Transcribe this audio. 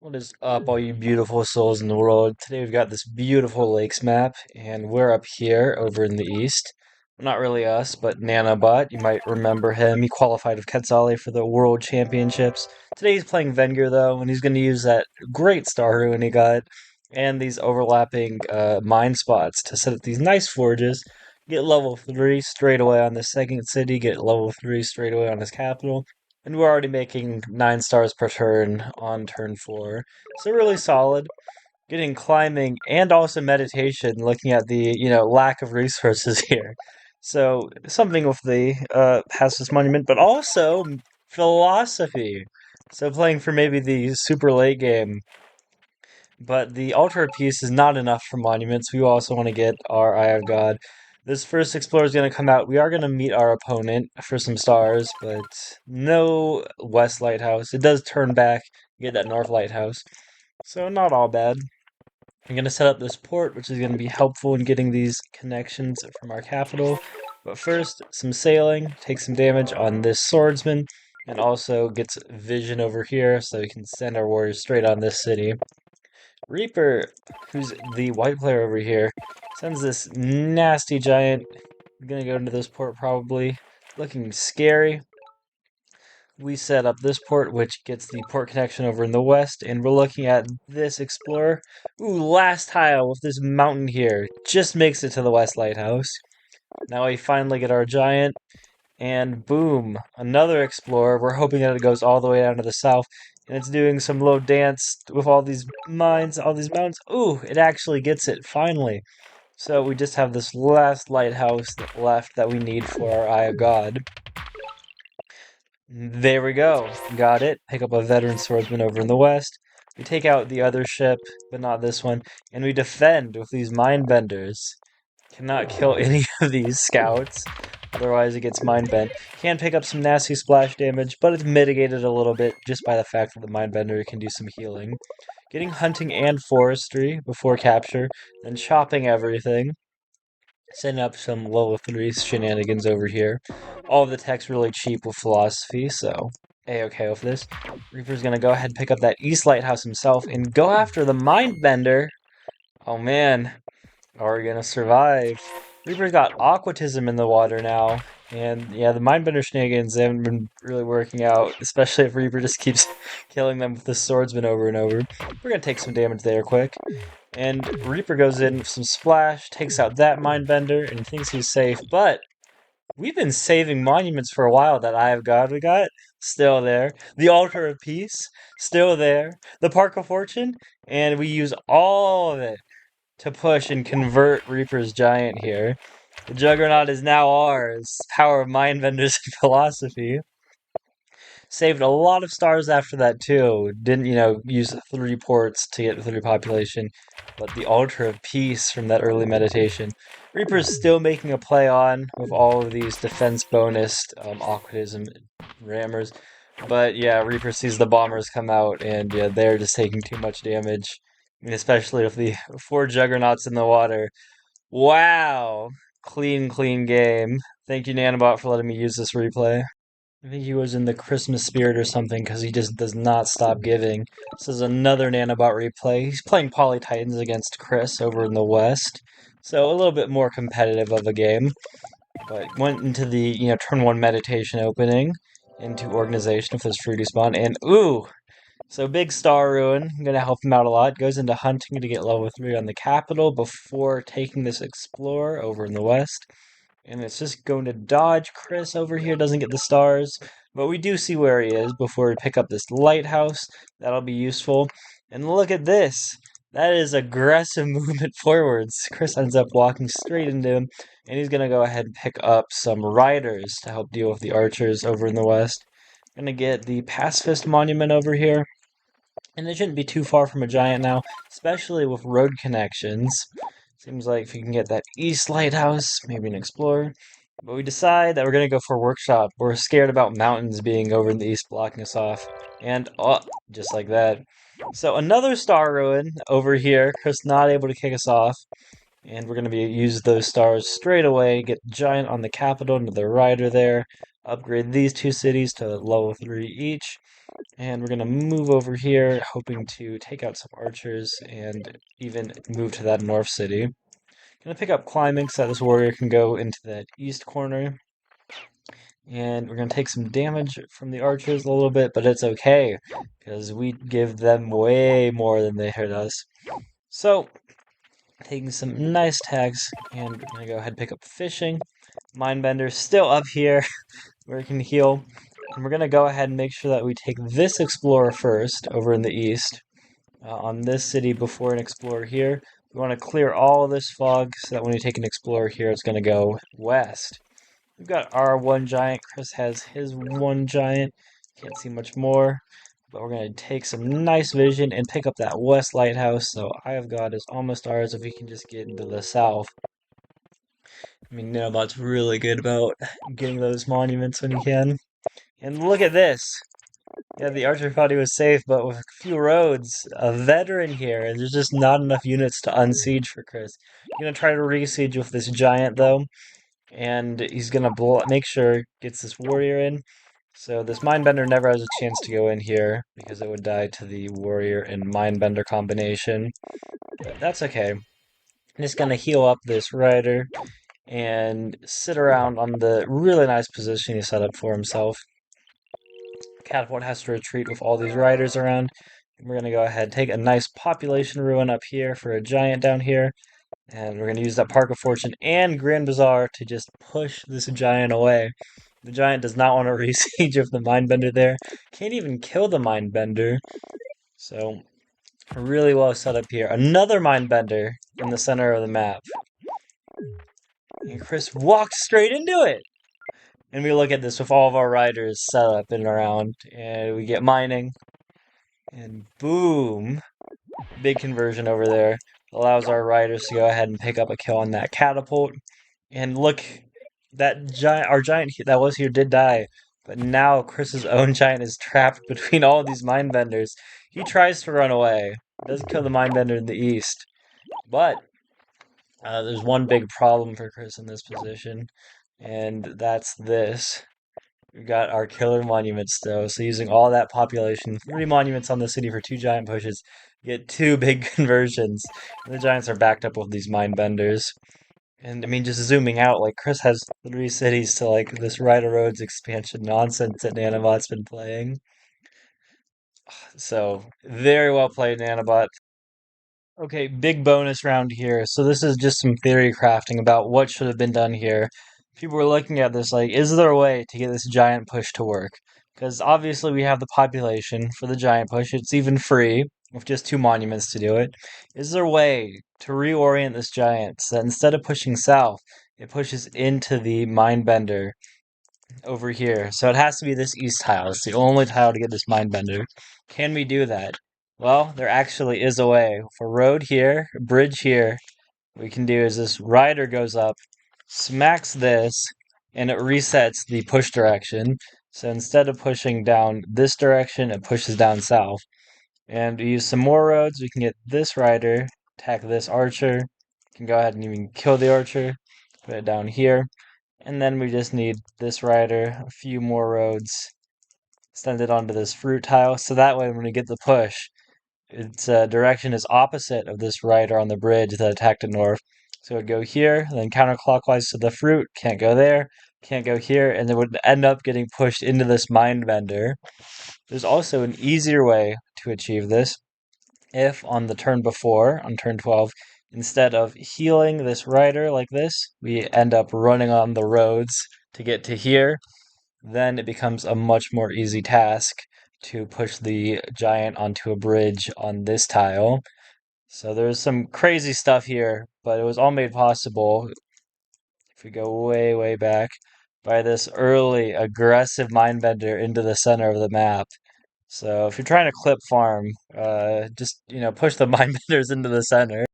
What is up, all you beautiful souls in the world? Today we've got this beautiful lakes map, and we're up here over in the east. Not really us, but Nanobot. You might remember him. He qualified of Quetzale for the World Championships. Today he's playing Venger, though, and he's going to use that great star rune he got and these overlapping mine spots to set up these nice forges. Get level 3 straight away on the second city, get level 3 straight away on his capital. And we're already making 9 stars per turn on turn 4. So really solid. Getting climbing and also meditation, looking at the, lack of resources here. So something with the Passus Monument, but also philosophy. So playing for maybe the super late game. But the Altar piece is not enough for monuments. We also want to get our Eye of God. This first explorer is going to come out. We are going to meet our opponent for some stars, but no West Lighthouse. It does turn back, get that North Lighthouse. So not all bad. I'm going to set up this port, which is going to be helpful in getting these connections from our capital. But first, some sailing, take some damage on this swordsman, and also gets vision over here so we can send our warriors straight on this city. Reaper, who's the white player over here, sends this nasty giant. Gonna go into this port probably. Looking scary. We set up this port, which gets the port connection over in the west, and we're looking at this explorer. Ooh, last tile with this mountain here. Just makes it to the west lighthouse. Now we finally get our giant. And boom, another explorer. We're hoping that it goes all the way down to the south, and it's doing some low dance with all these mines, all these mountains. Ooh, it actually gets it, finally. So we just have this last lighthouse left that we need for our Eye of God. There we go. Got it. Pick up a veteran swordsman over in the west. We take out the other ship, but not this one, and we defend with these mind benders. Cannot kill any of these scouts. Otherwise, it gets mind bent. Can pick up some nasty splash damage, but it's mitigated a little bit just by the fact that the mind bender can do some healing. Getting hunting and forestry before capture, then chopping everything. Setting up some level 3 shenanigans over here. All of the tech's really cheap with philosophy, so A-okay with this. Reaper's gonna go ahead and pick up that East Lighthouse himself and go after the mind bender. Oh man, are we gonna survive? Reaper's got aquatism in the water now, and yeah, the Mindbender shenanigans haven't been really working out, especially if Reaper just keeps killing them with the swordsman over and over. We're gonna take some damage there quick. And Reaper goes in with some splash, takes out that Mindbender, and thinks he's safe, but we've been saving monuments for a while. That Eye of God we got, still there. The Altar of Peace, still there. The Park of Fortune, and we use all of it to push and convert Reaper's Giant here. The Juggernaut is now ours. Power of Mindbender's philosophy. Saved a lot of stars after that too. Didn't, use 3 ports to get 3 population, but the Altar of Peace from that early meditation. Reaper's still making a play on with all of these defense bonus aquatism rammers. But yeah, Reaper sees the bombers come out, and yeah, they're just taking too much damage. And especially with the 4 juggernauts in the water. Wow! Clean, clean game. Thank you, Nanobot, for letting me use this replay. I think he was in the Christmas spirit or something because he just does not stop giving. This is another Nanobot replay. He's playing Polytitans against Chris over in the West. So a little bit more competitive of a game. But went into the, turn 1 meditation opening into organization with his fruity spawn. And ooh! So big star ruin, gonna help him out a lot. Goes into hunting to get level 3 on the capital before taking this explorer over in the west. And it's just going to dodge. Chris over here doesn't get the stars, but we do see where he is before we pick up this lighthouse. That'll be useful. And look at this. That is aggressive movement forwards. Chris ends up walking straight into him, and he's gonna go ahead and pick up some riders to help deal with the archers over in the west. Gonna get the pacifist monument over here. And it shouldn't be too far from a giant now, especially with road connections. Seems like if you can get that east lighthouse, maybe an explorer. But we decide that we're going to go for a workshop. We're scared about mountains being over in the east blocking us off. And, oh, just like that. So another star ruin over here. Chris not able to kick us off. And we're going to use those stars straight away. Get giant on the capital, another rider there. Upgrade these 2 cities to level 3 each. And we're going to move over here, hoping to take out some archers and even move to that north city. Gonna pick up climbing so that this warrior can go into that east corner. And we're gonna take some damage from the archers a little bit, but it's okay, because we give them way more than they hurt us. So, taking some nice tags, and we're gonna go ahead and pick up fishing. Mindbender still up here, where it can heal. And we're gonna go ahead and make sure that we take this explorer first, over in the east. On this city before an explorer here. We want to clear all of this fog so that when we take an explorer here, it's going to go west. We've got our one giant. Chris has his one giant. Can't see much more. But we're going to take some nice vision and pick up that west lighthouse. So I have got is almost ours if we can just get into the south. I mean, Nanobot's really good about getting those monuments when he can. And look at this. Yeah, the archer thought he was safe, but with a few roads, a veteran here, and there's just not enough units to unsiege for Chris. He's gonna try to re-siege with this giant though, and he's gonna make sure gets this warrior in. So this mindbender never has a chance to go in here because it would die to the warrior and mindbender combination. But that's okay. I'm just gonna heal up this rider and sit around on the really nice position he set up for himself. Catapult has to retreat with all these riders around. We're going to go ahead and take a nice population ruin up here for a giant down here. And we're going to use that Park of Fortune and Grand Bazaar to just push this giant away. The giant does not want to re-siege of the Mindbender there. Can't even kill the Mindbender. So, really well set up here. Another Mindbender in the center of the map. And Chris walked straight into it. And we look at this with all of our riders set up and around. And we get mining. And boom, big conversion over there. Allows our riders to go ahead and pick up a kill on that catapult. And look, that giant, our giant that was here did die. But now Chris's own giant is trapped between all of these mindbenders. He tries to run away. Does kill the mindbender in the east. But there's one big problem for Chris in this position. And that's this. We've got our killer monuments though, so using all that population, 3 monuments on the city for 2 giant pushes, get 2 big conversions. And the giants are backed up with these mind benders. And I mean, just zooming out, like Chris has 3 cities to like this Rider Roads expansion nonsense that Nanobot's been playing. So very well played, Nanobot. Okay, big bonus round here. So this is just some theory crafting about what should have been done here. People were looking at this like, is there a way to get this giant push to work? Because obviously we have the population for the giant push. It's even free with just 2 monuments to do it. Is there a way to reorient this giant so that instead of pushing south, it pushes into the Mindbender over here? So it has to be this east tile. It's the only tile to get this Mindbender. Can we do that? Well, there actually is a way. For road here, bridge here, what we can do is this rider goes up, smacks this, and it resets the push direction. So instead of pushing down this direction, it pushes down south. And we use some more roads. We can get this rider, attack this archer. We can go ahead and even kill the archer, put it down here. And then we just need this rider, a few more roads, send it onto this fruit tile. So that way when we get the push, its direction is opposite of this rider on the bridge that attacked it north. So it would go here, then counterclockwise to the fruit, can't go there, can't go here, and it would end up getting pushed into this mind bender. There's also an easier way to achieve this. If on the turn before, on turn 12, instead of healing this rider like this, we end up running on the roads to get to here, then it becomes a much more easy task to push the giant onto a bridge on this tile. So there's some crazy stuff here, but it was all made possible, if we go way, way back, by this early aggressive mindbender into the center of the map. So if you're trying to clip farm, just push the mindbenders into the center.